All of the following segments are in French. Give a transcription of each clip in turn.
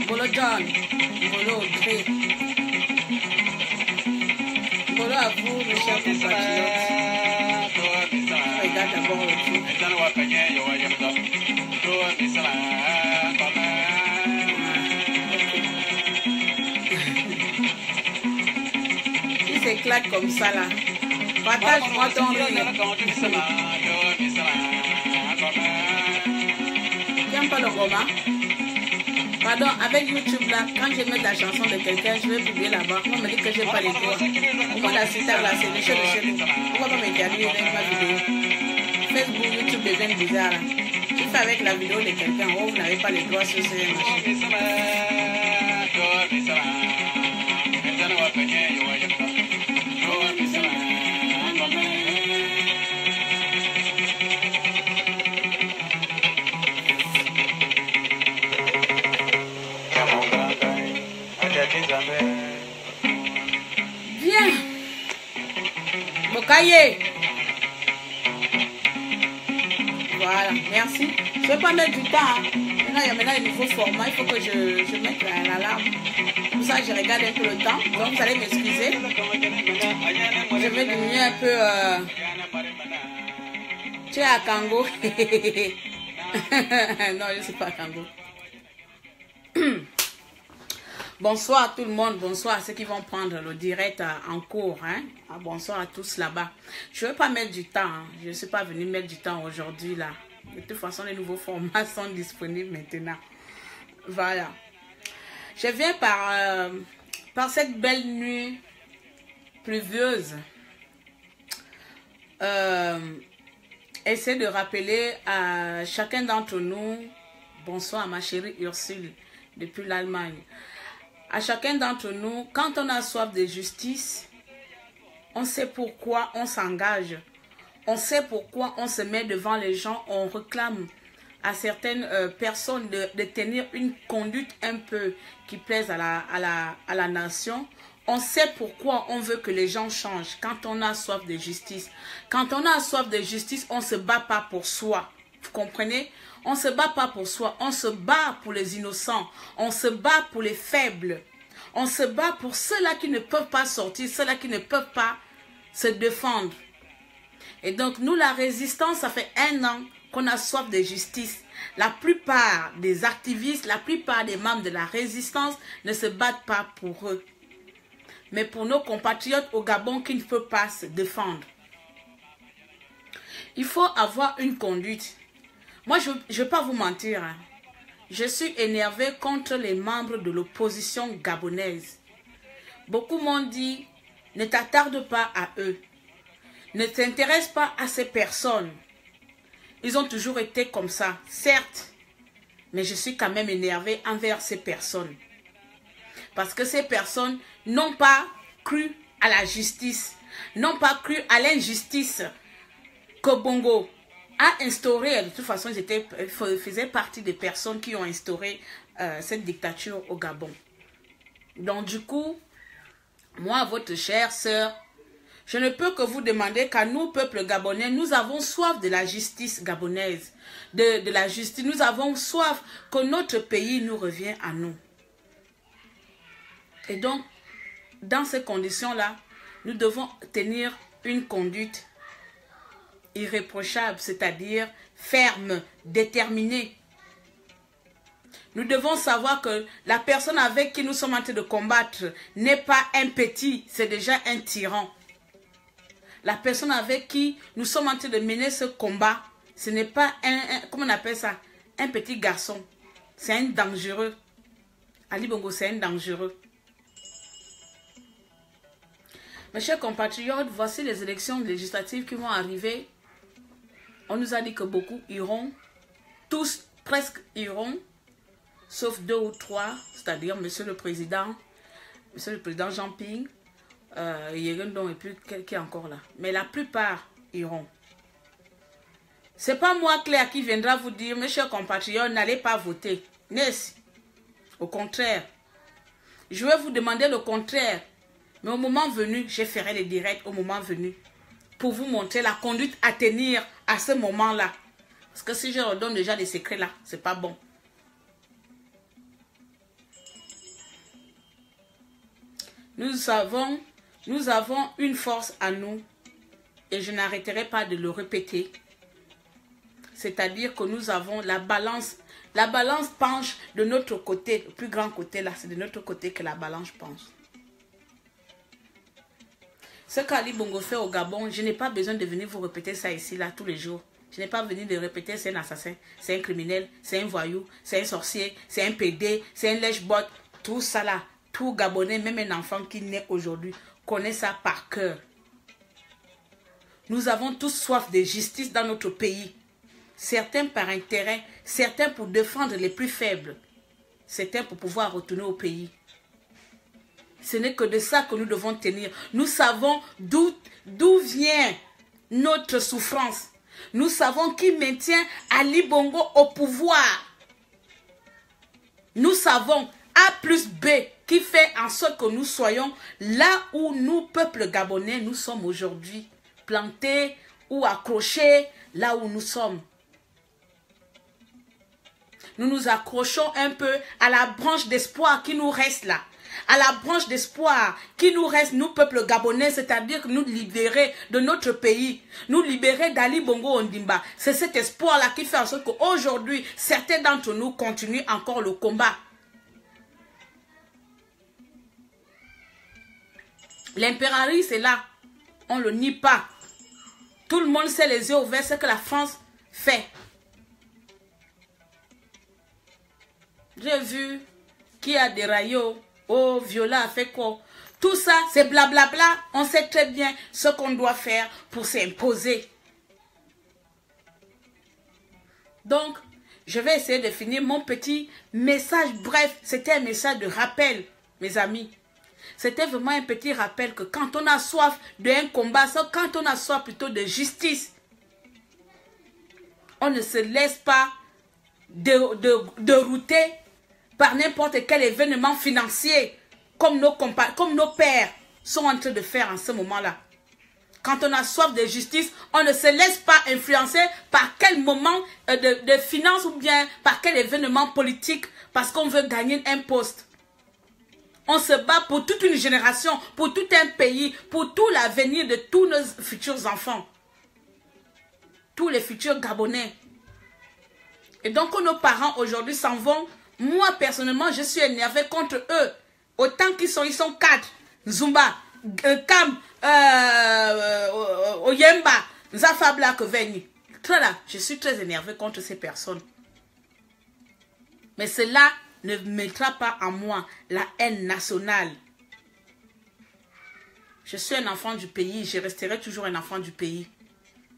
Bolo John, Bolo Gré. Bolo à vous, mes chers compatriotes. Regarde d'abord le tout. Il s'éclate comme ça là. Partage-moi ton rire. J'aime pas le roman. Pardon, avec YouTube là, quand je mets la chanson de quelqu'un, je vais publier là-bas. On me dit que j'ai pas les droits. Pourquoi la citer là, c'est le chez de chez nous. Pourquoi pas m'interdire avec ma vidéo? Facebook, YouTube devient bizarre. Tu fais avec la vidéo de quelqu'un, oh, vous n'avez pas les droits sur ces machines. Bien. Bokaye. Voilà, merci. Je ne vais pas mettre du temps. Hein. Maintenant, il y a maintenant un nouveau format. Il faut que je mette l'alarme. Pour ça, je regarde un peu le temps. Donc, vous allez m'excuser. Je vais diminuer un peu. Tu es à Kango. Non, je ne suis pas à Kango. Bonsoir à tout le monde, bonsoir à ceux qui vont prendre le direct en cours. Hein? Bonsoir à tous là-bas. Je ne vais pas mettre du temps, hein. Je ne suis pas venue mettre du temps aujourd'hui là. De toute façon, les nouveaux formats sont disponibles maintenant. Voilà. Je viens par cette belle nuit pluvieuse. Essayer de rappeler à chacun d'entre nous, bonsoir à ma chérie Ursule depuis l'Allemagne. À chacun d'entre nous, quand on a soif de justice, on sait pourquoi on s'engage. On sait pourquoi on se met devant les gens, on réclame à certaines personnes de tenir une conduite un peu qui plaise à la nation. On sait pourquoi on veut que les gens changent quand on a soif de justice. Quand on a soif de justice, on ne se bat pas pour soi. Vous comprenez? On ne se bat pas pour soi, on se bat pour les innocents, on se bat pour les faibles, on se bat pour ceux-là qui ne peuvent pas sortir, ceux-là qui ne peuvent pas se défendre. Et donc nous, la résistance, ça fait 1 an qu'on a soif de justice. La plupart des activistes, la plupart des membres de la résistance ne se battent pas pour eux, mais pour nos compatriotes au Gabon qui ne peuvent pas se défendre. Il faut avoir une conduite. Moi, je ne vais pas vous mentir. Hein. Je suis énervé contre les membres de l'opposition gabonaise. Beaucoup m'ont dit, ne t'attarde pas à eux. Ne t'intéresse pas à ces personnes. Ils ont toujours été comme ça, certes. Mais je suis quand même énervé envers ces personnes. Parce que ces personnes n'ont pas cru à la justice. N'ont pas cru à l'injustice que Bongo a instauré. De toute façon, ils faisaient partie des personnes qui ont instauré cette dictature au Gabon. Donc du coup, moi, votre chère sœur, je ne peux que vous demander qu'à nous, peuple gabonais, nous avons soif de la justice gabonaise, de la justice. Nous avons soif que notre pays nous revienne à nous. Et donc, dans ces conditions-là, nous devons tenir une conduite irréprochable, c'est-à-dire ferme, déterminée. Nous devons savoir que la personne avec qui nous sommes en train de combattre n'est pas un petit, c'est déjà un tyran. La personne avec qui nous sommes en train de mener ce combat, ce n'est pas comment on appelle ça, un petit garçon. C'est un dangereux. Ali Bongo, c'est un dangereux. Mes chers compatriotes, voici les élections législatives qui vont arriver. On nous a dit que beaucoup iront, tous presque iront, sauf 2 ou 3, c'est-à-dire Monsieur le Président Jean Ping, Yerendon et puis qui est encore là. Mais la plupart iront. C'est pas moi, Claire, qui viendra vous dire, mes chers compatriotes, n'allez pas voter. N'est-ce? Au contraire. Je vais vous demander le contraire. Mais au moment venu, je ferai les directs au moment venu. Pour vous montrer la conduite à tenir à ce moment-là. Parce que si je leur donne déjà des secrets là, c'est pas bon. Nous avons une force à nous. Et je n'arrêterai pas de le répéter. C'est-à-dire que nous avons la balance. La balance penche de notre côté. Le plus grand côté là, c'est de notre côté que la balance penche. Ce qu'Ali Bongo fait au Gabon, je n'ai pas besoin de venir vous répéter ça ici, là, tous les jours. Je n'ai pas besoin de répéter c'est un assassin, c'est un criminel, c'est un voyou, c'est un sorcier, c'est un PD, c'est un lèche-botte. Tout ça là, tout Gabonais, même un enfant qui naît aujourd'hui, connaît ça par cœur. Nous avons tous soif de justice dans notre pays. Certains par intérêt, certains pour défendre les plus faibles, certains pour pouvoir retourner au pays. Ce n'est que de ça que nous devons tenir. Nous savons d'où vient notre souffrance. Nous savons qui maintient Ali Bongo au pouvoir. Nous savons A plus B qui fait en sorte que nous soyons là où nous, peuple gabonais, nous sommes aujourd'hui. Plantés ou accrochés là où nous sommes. Nous nous accrochons un peu à la branche d'espoir qui nous reste là. À la branche d'espoir qui nous reste, nous, peuple gabonais, c'est-à-dire que nous libérer de notre pays, nous libérer d'Ali Bongo Ondimba. C'est cet espoir-là qui fait en sorte qu'aujourd'hui, certains d'entre nous continuent encore le combat. L'impérialisme est là. On ne le nie pas. Tout le monde sait les yeux ouverts ce que la France fait. J'ai vu qui a déraillé. Oh, Viola a fait quoi? Tout ça, c'est blablabla. On sait très bien ce qu'on doit faire pour s'imposer. Donc, je vais essayer de finir mon petit message. Bref, c'était un message de rappel, mes amis. C'était vraiment un petit rappel que quand on a soif d'un combat, quand on a soif plutôt de justice, on ne se laisse pas dérouter par n'importe quel événement financier, comme nos pères sont en train de faire en ce moment-là. Quand on a soif de justice, on ne se laisse pas influencer par quel moment de finance ou bien par quel événement politique, parce qu'on veut gagner un poste. On se bat pour toute une génération, pour tout un pays, pour tout l'avenir de tous nos futurs enfants. Tous les futurs Gabonais. Et donc, quand nos parents aujourd'hui s'en vont, moi, personnellement, je suis énervé contre eux. Autant qu'ils sont 4. Zumba, Kam, Oyemba, Zafabla, Koveni. Je suis très énervé contre ces personnes. Mais cela ne mettra pas en moi la haine nationale. Je suis un enfant du pays. Je resterai toujours un enfant du pays.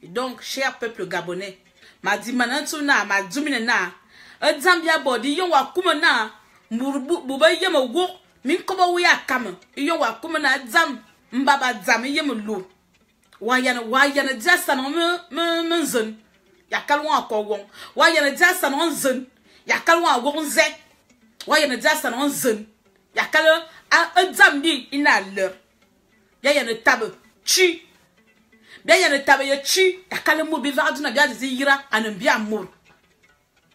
Et donc, cher peuple gabonais, ma dimanantuna, ma duminena, Zambia body, yon wa kumana, buba yem wo, min koba wuya kam, yon wa kumana zam, mbaba zam, yem lu. Wayana jasa no menzun, yakalwa akowon, wayana jasa no zun, yakalwa wonze, wayana jasa no zun, yakalo a zambi ina leur. Yayana tabe, chi. Bien yana tabe ya chi, yakalo mu bi vaduna bia zira anambia mur.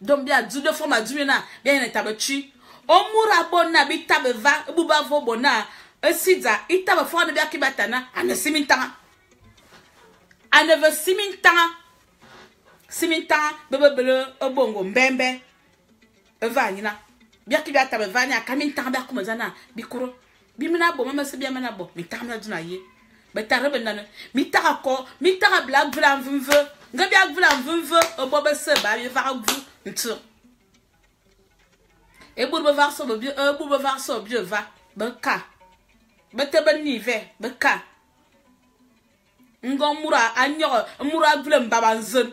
Donc bien du de forme du na bien yana tabe chi. Omura bona bi tabe va buba vo bona esiza itabe fo na bia kibatana ana simintanga. Ana ve simintanga. Simintanga bebebele obongo mbembe. Eva nyina. Bia kibata be vanya kamintanga bia kumazana bikuro. Bimina bo mama se bia mana bo mitanga duna ye. Betarebe nana mitaka ko mitaka black vlan vunve ngabia vlan vunve obobe se ba ye va gu ntu. Et boulevard so bien va. Beka. Bete ben nive. Beka. Ngon mura anyo. Mura vlem babanzen.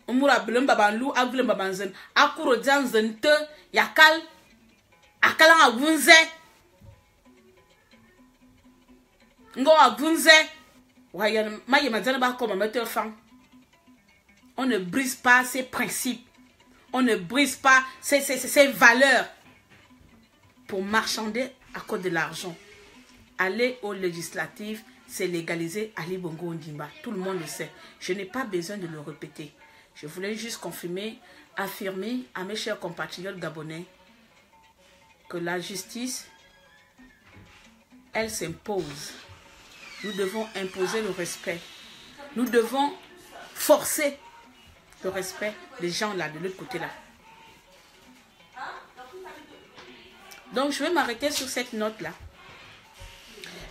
Mura vlem babanlu. Vlem babanzen. Akuro janzen te. Yakal. Akalan agunze. Ngon agunze. Wayan. Maye madjane ba koma mette fin. On ne brise pas ses principes. On ne brise pas ses valeurs pour marchander à cause de l'argent. Aller aux législatives, c'est légaliser Ali Bongo Ondimba. Tout le monde le sait. Je n'ai pas besoin de le répéter. Je voulais juste confirmer, affirmer à mes chers compatriotes gabonais que la justice, elle s'impose. Nous devons imposer le respect. Nous devons forcer le respect des gens là, de l'autre côté là. Donc, je vais m'arrêter sur cette note-là.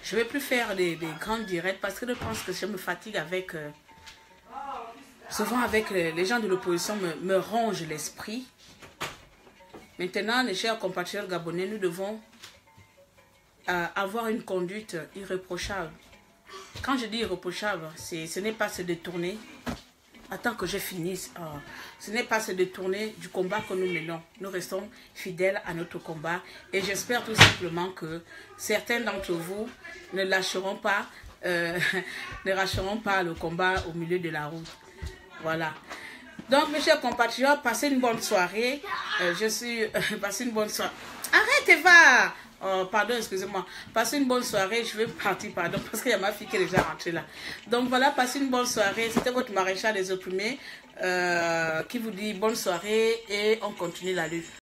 Je ne vais plus faire des grandes directs parce que je pense que je me fatigue avec... souvent avec les gens de l'opposition me rongent l'esprit. Maintenant, les chers compatriotes gabonais, nous devons avoir une conduite irréprochable. Quand je dis irréprochable, ce n'est pas se détourner. Attends que je finisse. Ce n'est pas se détourner du combat que nous menons. Nous restons fidèles à notre combat. Et j'espère tout simplement que certains d'entre vous ne lâcheront pas, le combat au milieu de la route. Voilà. Donc, mes chers compatriotes, passez une bonne soirée. Passez une bonne soirée. Arrête, Eva! Oh, pardon, excusez-moi. Passez une bonne soirée. Je vais partir, pardon, parce qu'il y a ma fille qui est déjà rentrée là. Donc voilà, passez une bonne soirée. C'était votre maréchal des opprimés qui vous dit bonne soirée et on continue la lutte.